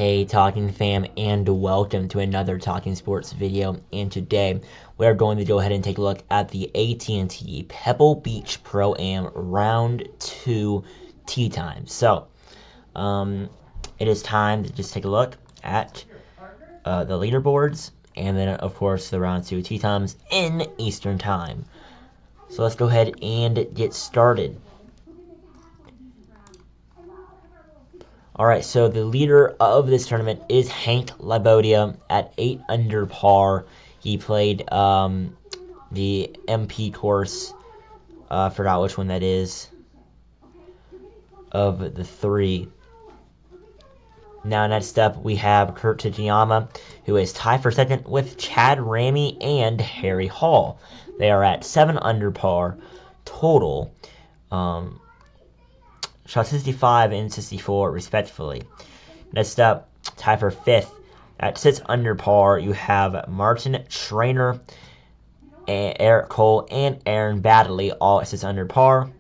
Hey Talking fam, and welcome to another Talking Sports video. And today we're going to go ahead and take a look at the AT&T Pebble Beach Pro-Am Round 2 tee time. So it is time to just take a look at the leaderboards and then of course the Round 2 tee times in Eastern Time. So let's go ahead and get started. Alright, so the leader of this tournament is Hank Labodia at 8 under par. He played the MP course, forgot which one that is, of the three. Now next up we have Kurt Tajiyama, who is tied for second with Chad Ramey and Harry Hall. They are at 7 under par total. Shot 65 and 64 respectively. Next up, tied for 5th at 6 under par, you have Martin Trainer, Eric Cole, and Aaron Baddeley, all at 6 under par.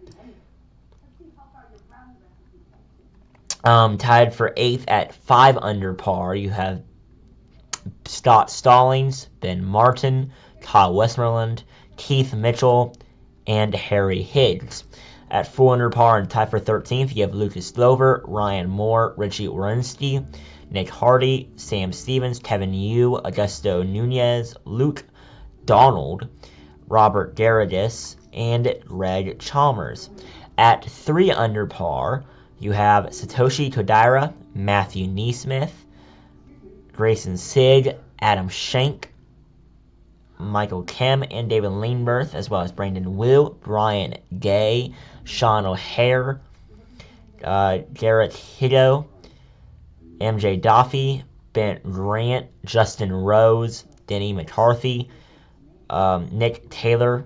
Tied for 8th at 5 under par, you have Scott Stallings, Ben Martin, Kyle Westmoreland, Keith Mitchell, and Harry Higgs. At 4 under par and tied for 13th, you have Lucas Glover, Ryan Moore, Richie Wierenski, Nick Hardy, Sam Stevens, Kevin Yu, Augusto Nunez, Luke Donald, Robert Garrigus, and Greg Chalmers. At 3 under par, you have Satoshi Kodaira, Matthew Neesmith, Grayson Sigg, Adam Schenk, Michael Kim, and David Leinberth, as well as Brandon Wu, Brian Gay, Sean O'Hare, Garrett Hiddo, MJ Duffy, Bent Grant, Justin Rose, Denny McCarthy, Nick Taylor,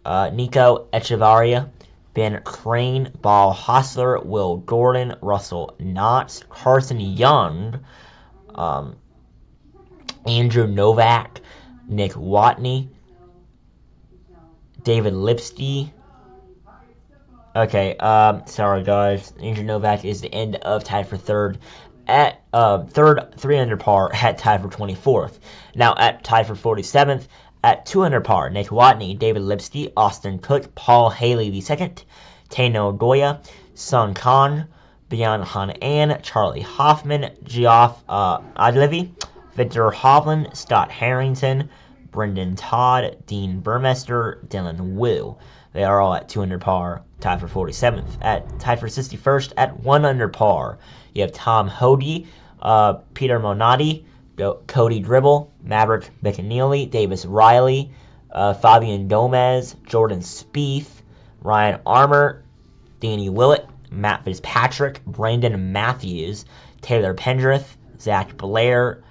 Nico Echevarria, Ben Crane, Ball Hostler, Will Gordon, Russell Knotts, Carson Young, Andrew Novak, Nick Watney, David Lipsky. Okay, sorry guys. Andrew Novak is the end of tied for 3rd at 3 under par at tied for 24th. Now at tied for 47th at 2 under par, Nick Watney, David Lipsky, Austin Cook, Paul Haley II, Tano Goya, Sun Khan, Beyond Han An, Charlie Hoffman, Geoff Adlevy, Victor Hovland, Scott Harrington, Brendan Todd, Dean Burmester, Dylan Wu. They are all at 2 under par, tied for 47th. Tied for 61st at 1 under par, you have Tom Hoagie, Peter Monati, Cody Dribble, Maverick McNeely, Davis Riley, Fabian Gomez, Jordan Spieth, Ryan Armour, Danny Willett, Matt Fitzpatrick, Brandon Matthews, Taylor Pendrith, Zach Blair,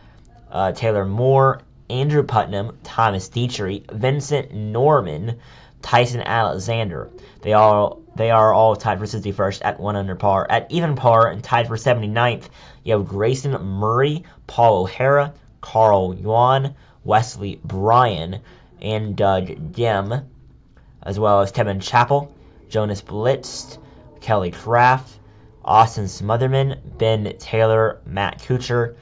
Taylor Moore, Andrew Putnam, Thomas Dietrich, Vincent Norman, Tyson Alexander. They are all tied for 61st at 1 under par. At even par and tied for 79th, you have Grayson Murray, Paul O'Hara, Carl Yuan, Wesley Bryan, and Doug Dim, as well as Kevin Chappell, Jonas Blitz, Kelly Craft, Austin Smotherman, Ben Taylor, Matt Kuchar,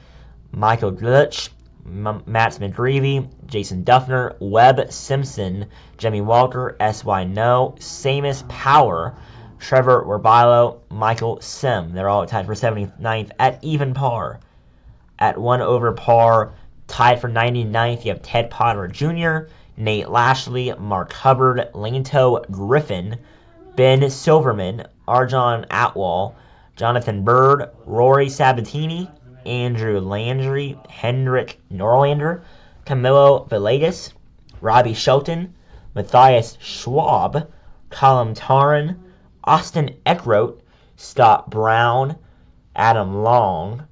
Michael Glitch, Matt McGreevy, Jason Duffner, Webb Simpson, Jimmy Walker, S.Y. No, Samus Power, Trevor Werbilo, Michael Sim. They're all tied for 79th at even par. At 1 over par, tied for 99th, you have Ted Potter Jr., Nate Lashley, Mark Hubbard, Lanto Griffin, Ben Silverman, Arjon Atwal, Jonathan Bird, Rory Sabatini, Andrew Landry, Hendrik Norlander, Camilo Villegas, Robbie Shelton, Matthias Schwab, Colin Tarran, Austin Eckroat, Scott Brown, Adam Long,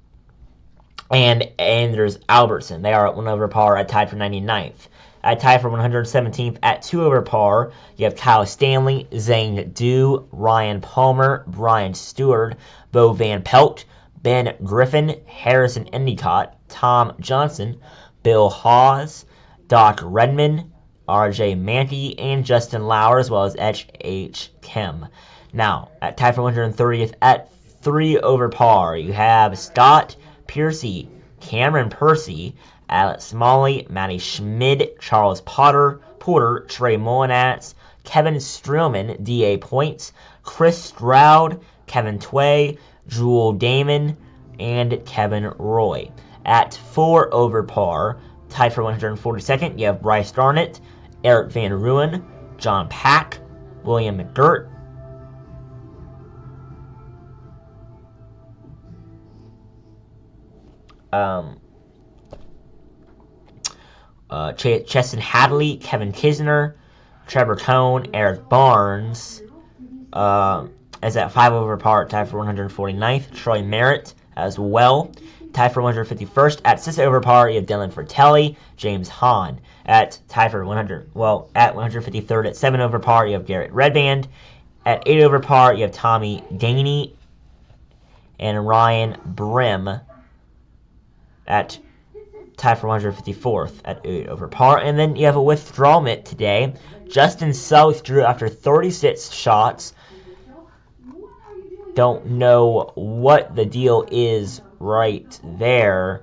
and Anders Albertson. They are at 1 over par at tied for 99th. At tied for 117th at 2 over par, you have Kyle Stanley, Zane Dew, Ryan Palmer, Brian Stewart, Bo Van Pelt, Ben Griffin, Harrison Endicott, Tom Johnson, Bill Hawes, Doc Redman, R.J. Mankey, and Justin Lauer, as well as H.H. Kim. Now, at tied for 130th at 3 over par, you have Scott Piercy, Cameron Percy, Alex Smalley, Matty Schmid, Charles Porter, Trey Molinats, Kevin Streelman, DA Points, Chris Stroud, Kevin Tway, Jewel Damon, and Kevin Roy. At 4 over par, tied for 142nd, you have Bryce Garnett, Eric Van Ruin, John Pack, William McGirt, Cheston Hadley, Kevin Kisner, Trevor Cone, Eric Barnes, as at 5 over par, tied for 149th, Troy Merritt as well, tied for 151st. At 6 over par, you have Dylan Fratelli, James Hahn. At tied for 153rd, at 7 over par, you have Garrett Redband. At 8 over par, you have Tommy Daney and Ryan Brim. At tied for 154th at 8 over par. And then you have a withdrawal today. Justin Suh withdrew after 36 shots. Don't know what the deal is right there.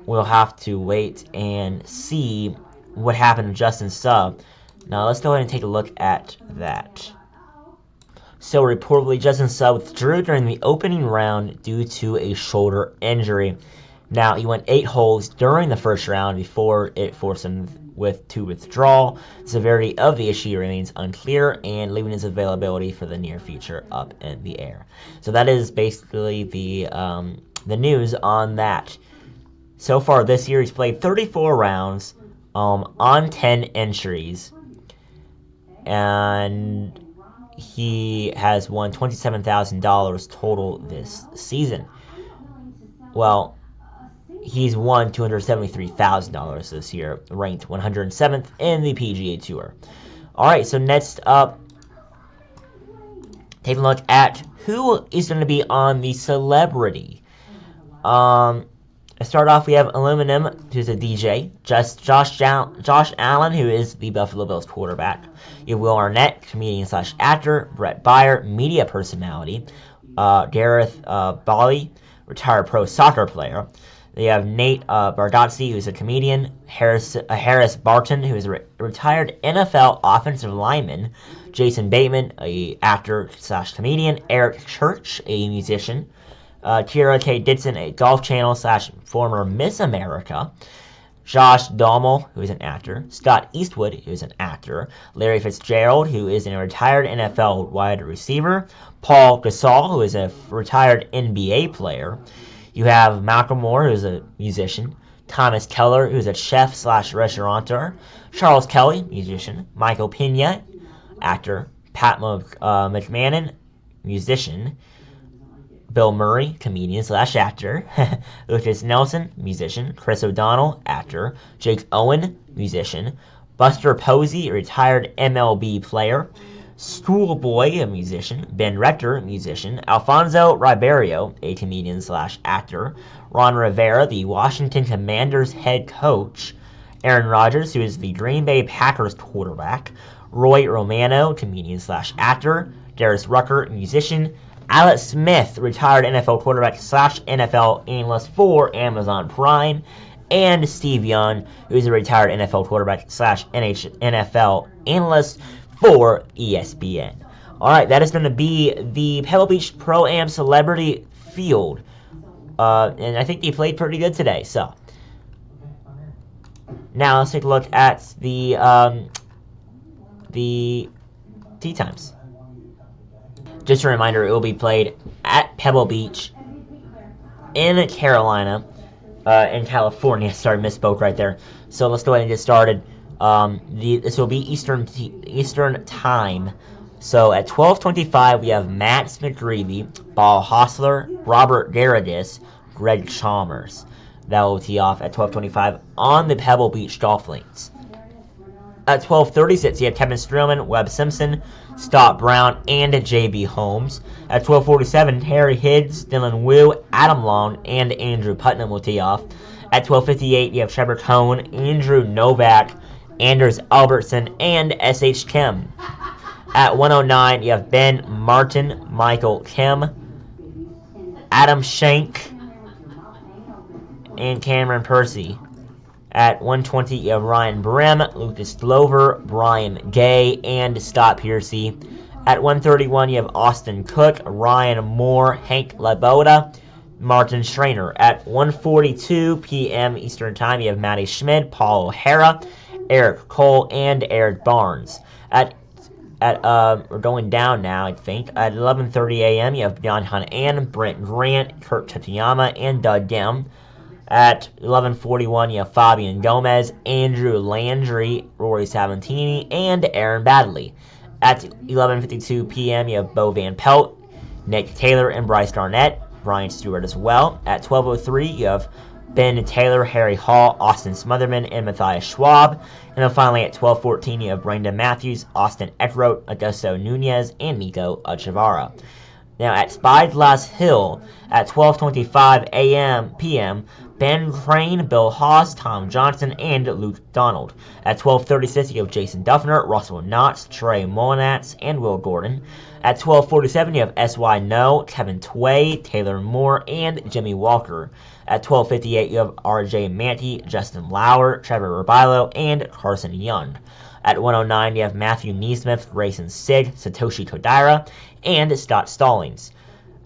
We'll have to wait and see what happened to Justin Suh. Now let's go ahead and take a look at that. So reportedly, Justin Suh withdrew during the opening round due to a shoulder injury. Now, he went 8 holes during the first round before it forced him to withdraw. The severity of the issue remains unclear and leaving his availability for the near future up in the air. So that is basically the news on that. So far this year, he's played 34 rounds on 10 entries. And he has won $27,000 total this season. Well, he's won $273,000 this year, ranked 107th in the PGA Tour. Alright, so next up, take a look at who is going to be on the celebrity. To start off, we have Aluminum, who's a DJ. Josh Allen, who is the Buffalo Bills quarterback. You have Will Arnett, comedian/actor. Brett Byer, media personality. Gareth Bally, retired pro soccer player. They have Nate Bardozzi, who's a comedian. Harris Barton, who is a retired NFL offensive lineman. Jason Bateman, a actor/comedian. Eric Church, a musician. Kira K. Dixon, a Golf Channel / former Miss America. Josh Duhamel, who is an actor. Scott Eastwood, who is an actor. Larry Fitzgerald, who is a retired NFL wide receiver. Paul Gasol, who is a retired NBA player. You have Malcolm Moore, who is a musician. Thomas Keller, who is a chef/restaurateur. Charles Kelly, musician. Michael Pena, actor. Pat McMahon, musician. Bill Murray, comedian/actor. Lucas Nelson, musician. Chris O'Donnell, actor. Jake Owen, musician. Buster Posey, a retired MLB player. Schoolboy, a musician. Ben Rector, musician. Alfonso Ribeiro, a comedian/actor. Ron Rivera, the Washington Commanders head coach. Aaron Rodgers, who is the Green Bay Packers quarterback. Roy Romano, comedian/actor. Darius Rucker, musician. Alex Smith, retired NFL quarterback/NFL analyst for Amazon Prime. And Steve Young, who is a retired NFL quarterback/NFL analyst for ESPN. Alright, that is going to be the Pebble Beach Pro-Am Celebrity Field. And I think they played pretty good today. So, now let's take a look at the tee times. Just a reminder, it will be played at Pebble Beach in Carolina, in California. Sorry, misspoke right there. So let's go ahead and get started. This will be Eastern time. So at 12:25, we have Matt McGreevy, Paul Hostler, Robert Garadis, Greg Chalmers. That will tee off at 12:25 on the Pebble Beach golf links. At 12:36, you have Kevin Streelman, Webb Simpson, Scott Brown, and J.B. Holmes. At 12:47, Harry Higgs, Dylan Wu, Adam Long, and Andrew Putnam will tee off. At 12:58, you have Trevor Cone, Andrew Novak, Anders Albertson, and S.H. Kim. At 109, you have Ben Martin, Michael Kim, Adam Shank, and Cameron Percy. At 120, you have Ryan Brim, Lucas Glover, Brian Gay, and Scott Piercy. At 131, you have Austin Cook, Ryan Moore, Hank Laboda, Martin Schreiner. At 1:42 p.m. Eastern Time, you have Matty Schmidt, Paul O'Hara, Eric Cole, and Eric Barnes. We're going down now, I think. At 11:30 a.m., you have Bjorn Han, Brent Grant, Kurt Tateyama, and Doug Gim. At 11:41, you have Fabian Gomez, Andrew Landry, Rory Sabatini, and Aaron Badley. At 11:52 p.m., you have Bo Van Pelt, Nick Taylor, and Bryce Garnett, Brian Stewart as well. At 12:03, you have Ben Taylor, Harry Hall, Austin Smotherman, and Matthias Schwab. And then finally at 12:14, you have Brendan Matthews, Austin Eckroat, Augusto Nunez, and Nico Echevarria. Now at Spyglass Hill at 12:25 p.m., Ben Crane, Bill Haas, Tom Johnson, and Luke Donald. At 12:36, you have Jason Duffner, Russell Knotts, Trey Molinatz, and Will Gordon. At 12:47, you have S.Y. No, Kevin Tway, Taylor Moore, and Jimmy Walker. At 12:58, you have R.J. Manty, Justin Lauer, Trevor Rubilo, and Carson Young. At 109, you have Matthew Neesmith, Grayson Sig, Satoshi Kodaira, and Scott Stallings.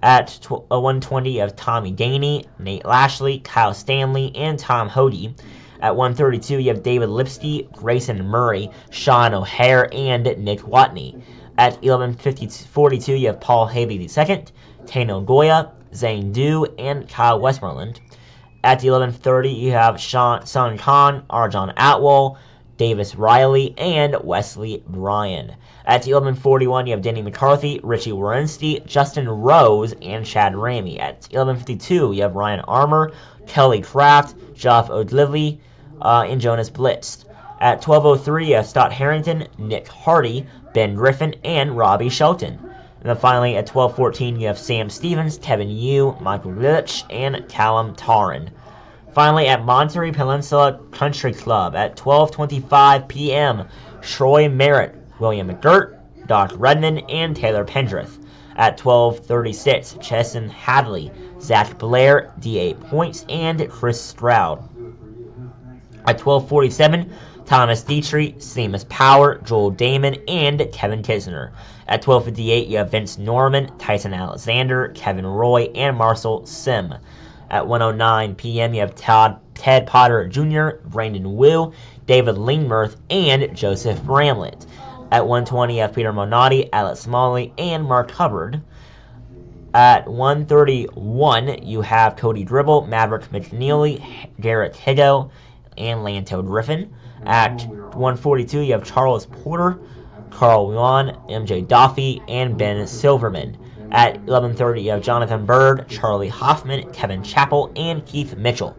At 120, you have Tommy Daney, Nate Lashley, Kyle Stanley, and Tom Hody. At 132, you have David Lipsky, Grayson Murray, Sean O'Hare, and Nick Watney. At 11:42, you have Paul Haley II, Tano Goya, Zane Dew, and Kyle Westmoreland. At 11:30, you have Sun Khan, Arjon Atwell, Davis Riley, and Wesley Bryan. At 11:41, you have Denny McCarthy, Richie Wierenski, Justin Rose, and Chad Ramey. At 11:52, you have Ryan Armour, Kelly Kraft, Geoff O'Dlivy, and Jonas Blitz. At 12:03, you have Stott Harrington, Nick Hardy, Ben Griffin, and Robbie Shelton. And then finally, at 12:14, you have Sam Stevens, Kevin Yu, Michael Glitch, and Callum Tarrin. Finally, at Monterey Peninsula Country Club at 12:25 p.m., Troy Merritt, William McGirt, Doc Redman, and Taylor Pendrith. At 12:36, Chesson Hadley, Zach Blair, D.A. Points, and Chris Stroud. At 12:47, Thomas Dietrich, Seamus Power, Joel Damon, and Kevin Kisner. At 12:58, you have Vince Norman, Tyson Alexander, Kevin Roy, and Marcel Sim. At 1:09 p.m., you have Ted Potter Jr., Brandon Wu, David Lingmerth, and Joseph Bramlett. At 1:20, you have Peter Monotti, Alex Smalley, and Mark Hubbard. At 1:31, you have Cody Dribble, Maverick McNeely, Garrett Higo, and Lanto Griffin. At 1:42, you have Charles Porter, Carl Yuan, MJ Duffy, and Ben Silverman. At 11:30, you have Jonathan Bird, Charlie Hoffman, Kevin Chappell, and Keith Mitchell.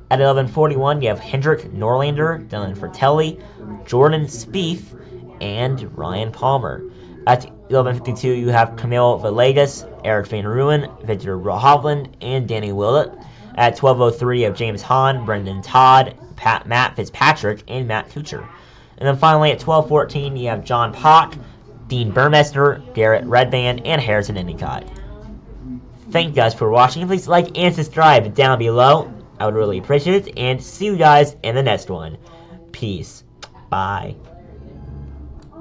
At 11:41, you have Hendrik Norlander, Dylan Fratelli, Jordan Spieth, and Ryan Palmer. At 11:52, you have Camille Villegas, Eric Van Rooyen, Victor Hovland, and Danny Willett. At 12:03, you have James Hahn, Brendan Todd, Matt Fitzpatrick, and Matt Kuchar. And then finally, at 12:14, you have John Pock, Dean Burmester, Garrett Redband, and Harrison Endicott. Thank you guys for watching. Please like and subscribe down below. I would really appreciate it. And see you guys in the next one. Peace. Bye.